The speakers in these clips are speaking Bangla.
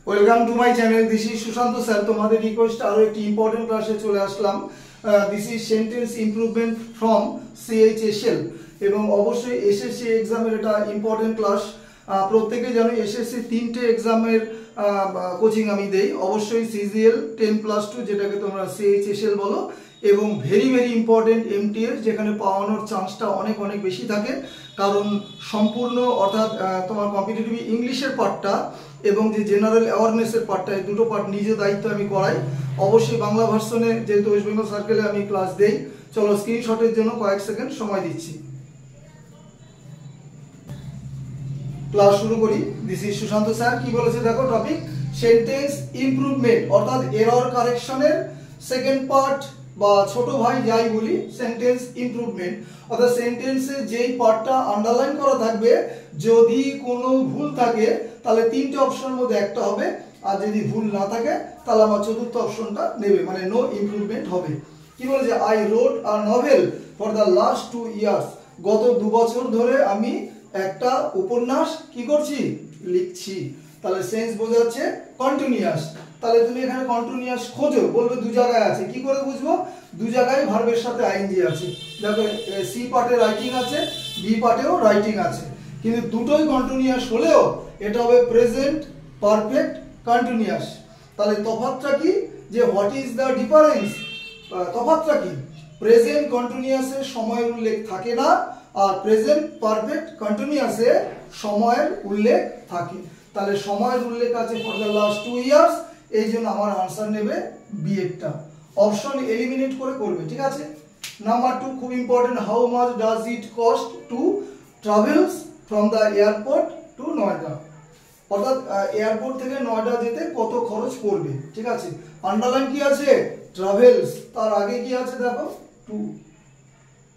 Welcome to my channel. This is Sushant sir. তোমাদের রিকোয়েস্ট আরো একটি ইম্পর্টেন্ট ক্লাসে চলে আসলাম। This is sentence improvement from CHSL এবং অবশ্যই এসএসসি এক্সামের এটা ইম্পর্টেন্ট ক্লাস। প্রত্যেকে জানো এসএসসি 3টে এক্সামের কোচিং আমি দেই, অবশ্যই CGL 10+2 যেটাকে তোমরা CHSL বলো, এবং ভেরি ভেরি ইম্পর্টেন্ট MTS যেখানে পাওয়ানোর চান্সটা অনেক অনেক বেশি থাকে, কারণ সম্পূর্ণ অর্থাৎ তোমার কম্পিটিটিভ ইংলিশের পার্টটা এবং যে জেনারেল অ্যাওয়ারনেসের পার্টটা, এই দুটো পার্ট নিজে দায়িত্ব আমি করাই। অবশ্যই বাংলা ভার্সনে যেহেতু ওয়েস্ট বেঙ্গল সার্কেলে আমি ক্লাস দেই। চলো স্ক্রিনশটের জন্য কয়েক সেকেন্ড সময় দিচ্ছি, ক্লাস শুরু করি। This is Sushant sir. কি বলেছে দেখো, টপিক সেন্টেন্স ইমপ্রুভমেন্ট অর্থাৎ এরর কারেকশনের সেকেন্ড পার্ট বা ছোট ভাই যাই বলি, সেন্টেন্স ইমপ্রুভমেন্ট অর্থাৎ সেন্টেন্সে যেই পার্টটা আন্ডারলাইন করা থাকবে, যদি কোনো ভুল থাকে তাহলে 3টে অপশনের মধ্যে একটা হবে, আর যদি ভুল না থাকে তাহলে আমার চতুর্থ অপশনটা নেবে, মানে নো ইমপ্রুভমেন্ট হবে। কি বলেছে, I রোট a novel for the last 2 years, গত 2 বছর ধরে আমি একটা উপন্যাস কি করছি, লিখছি। তাহলে সেন্স বোঝাচ্ছে কন্টিনিউয়াস। তাহলে তুমি এখানে কন্টিনিউয়াস খোঁজো, বলবে 2 জায়গায় আছে। কি করে বুঝবো? 2 জায়গায় ভার্বের সাথে আইএনজি আছে। দেখো সি পার্টে রাইটিং আছে, বি পার্টেও রাইটিং আছে, কিন্তু দুটোই কন্টিনিউয়াস হলেও এটা হবে প্রেজেন্ট পারফেক্ট কন্টিনিউয়াস। তাহলে তফাৎটা কি, যে হোয়াট ইজ দ্য ডিফারেন্স? তফাৎটা কি? প্রেজেন্ট কন্টিনিউয়াসে সময়ের উল্লেখ থাকে না, আর প্রেজেন্ট পারফেক্ট কন্টিনিউয়াসে সময়ের উল্লেখ থাকে। তাহলে সময়ের উল্লেখ আছে ফর দ্য লাস্ট 2 years, এই জন্য আমার আনসার নেবে বি একটা। অপশন এলিমিনেট করে করবে, ঠিক আছে। নাম্বার 2 খুব important, how much does it cost to travels from the airport to Noida, অর্থাৎ এয়ারপোর্ট থেকে নয়ডা যেতে কত খরচ পড়বে, ঠিক আছে। আন্ডারলাইন কি আছে, ট্রাভেলস, তার আগে কি আছে দেখো টু,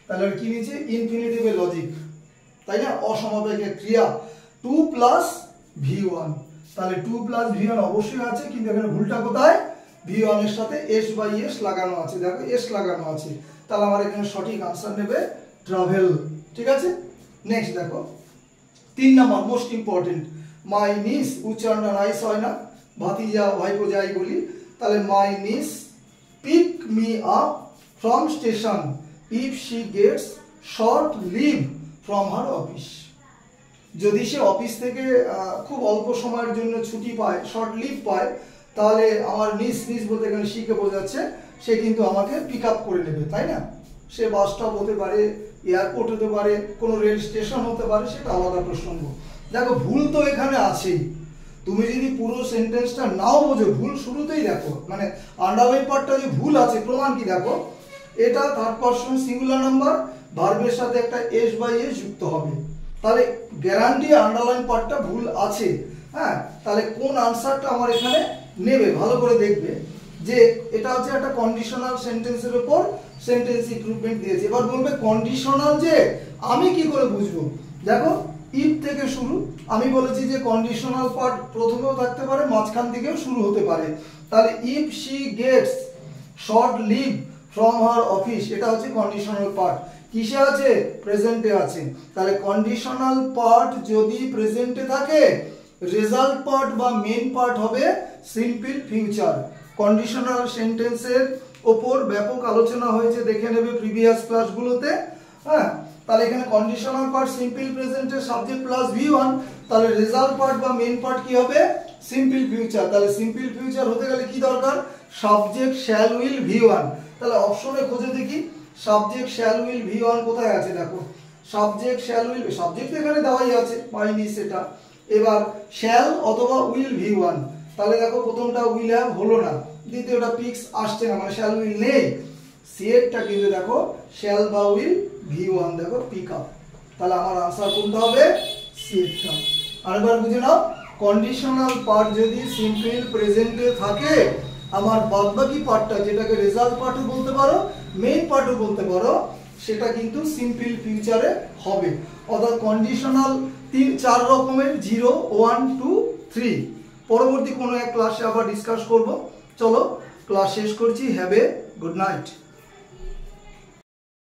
তাহলে কি নিচে ইনফিনিটিভ লজিক, তাই না, অসমাপিক ক্রিয়া 2 + V1, তাহলে 2 + V1 অবশ্যই আছে, কিন্তু এখানে ভুলটা কোথায়, V1 এর সাথে S/S লাগানো আছে, দেখো S লাগানো আছে, তাহলে আমার এখানে সঠিক আনসার নেবে ট্রাভেল, ঠিক আছে। নেক্সট দেখো 3 নাম্বার মোস্ট ইম্পর্টেন্ট, মাই নিস, উচ্চারণটা নাইস হয় না, ভাতিজা ভাইপো যাই বলি। তাহলে my niece pick me up from station if she gets short leave from her office, যদি সে অফিস থেকে খুব অল্প সময়ের জন্য ছুটি পায়, শর্ট লিভ পায়, তাহলে আমার নিস, নিস বলতে এখানে শিখে বোঝাচ্ছে সে কিন্তু আমাকে পিক আপ করে নেবে, তাই না। সে বাস স্টপ হতে পারে, এয়ারপোর্ট হতে পারে, কোনো রেল স্টেশন হতে পারে, সেটা আলাদা প্রসঙ্গ। দেখো ভুল তো এখানে আছেই, তুমি যদি পুরো সেন্টেন্সটা নাও বোঝো, ভুল শুরুতেই দেখো, মানে আন্ডারলাইন পার্টটা যে ভুল আছে, প্রমাণ কি দেখো, এটা থার্ড পারসন সিঙ্গুলার নাম্বার, ভার্বের সাথে একটা S/S যুক্ত হবে, তাহলে গ্যারান্টি আন্ডারলাইন পার্টটা ভুল আছে। হ্যাঁ, তাহলে কোন আনসারটা আমার এখানে নেবে ভালো করে দেখবে, যে এটা হচ্ছে একটা কন্ডিশনাল সেন্টেন্সের উপর সেন্টেন্স ইমপ্রুভমেন্ট দিয়েছে। এবার বলবে কন্ডিশনাল যে আমি কি করে বুঝবো, দেখো ইফ থেকে শুরু, আমি বলেছি যে কন্ডিশনাল পার্ট প্রথমেও থাকতে পারে, মাঝখান থেকেও শুরু হতে পারে। তাহলে if she gets short leave from her office, এটা হচ্ছে কন্ডিশনাল পার্ট, কিসে আছে, প্রেজেন্টে আছে। তাহলে কন্ডিশনাল পার্ট যদি প্রেজেন্টে থাকে, রেজাল্ট পার্ট বা মেন পার্ট হবে সিম্পল ফিউচার। কন্ডিশনাল সেন্টেন্সের ওপর ব্যাপক আলোচনা হয়েছে, দেখে নেবে প্রিভিয়াস ক্লাসগুলোতে। হ্যাঁ, তাহলে এখানে কন্ডিশনাল পার্ট সিম্পল প্রেজেন্টের সাবজেক্ট প্লাস V1, তাহলে রেজাল্ট পার্ট বা মেন পার্ট কি হবে, সিম্পল ফিউচার। তাহলে সিম্পল ফিউচার হতে গেলে কি দরকার, সাবজেক্ট শ্যাল উইল V1। তাহলে অপশনে খুঁজে দেখি সাবজেক্ট শ্যাল উইল V1 কোথায় আছে, দেখো সাবজেক্ট শ্যাল উইল, সাবজেক্ট এখানে দেওয়াই আছে মাইনি সেটা, এবার শ্যাল অথবা উইল V1, তাহলে দেখো প্রথমটা উইল হ্যাভ হলো না, দ্বিতীয়টা পিক্স আসছে না, মানে শ্যাল উইল নেই, সিএটটা কিন্তু দেখো শ্যাল বা উইল V1, দেখো পিক আপ, তাহলে আমার আনসার কোনটা হবে, সিএটটা। আরেকবার বুঝে নাও, কন্ডিশনাল পার্ট যদি সিম্পল প্রেজেন্টে থাকে, আমার বাদবাকি পার্টটা যেটাকে রেজাল্ট পার্টও বলতে পারো, মেইন পার্টও বলতে পারো, সেটা কিন্তু সিম্পল ফিউচারে হবে। অর্থাৎ কন্ডিশনাল 3-4 রকমের, 0, 1, 2, 3। পরবর্তী কোনো এক ক্লাসে আবার ডিসকাস করব। চলো ক্লাস শেষ করছি। Have a good night.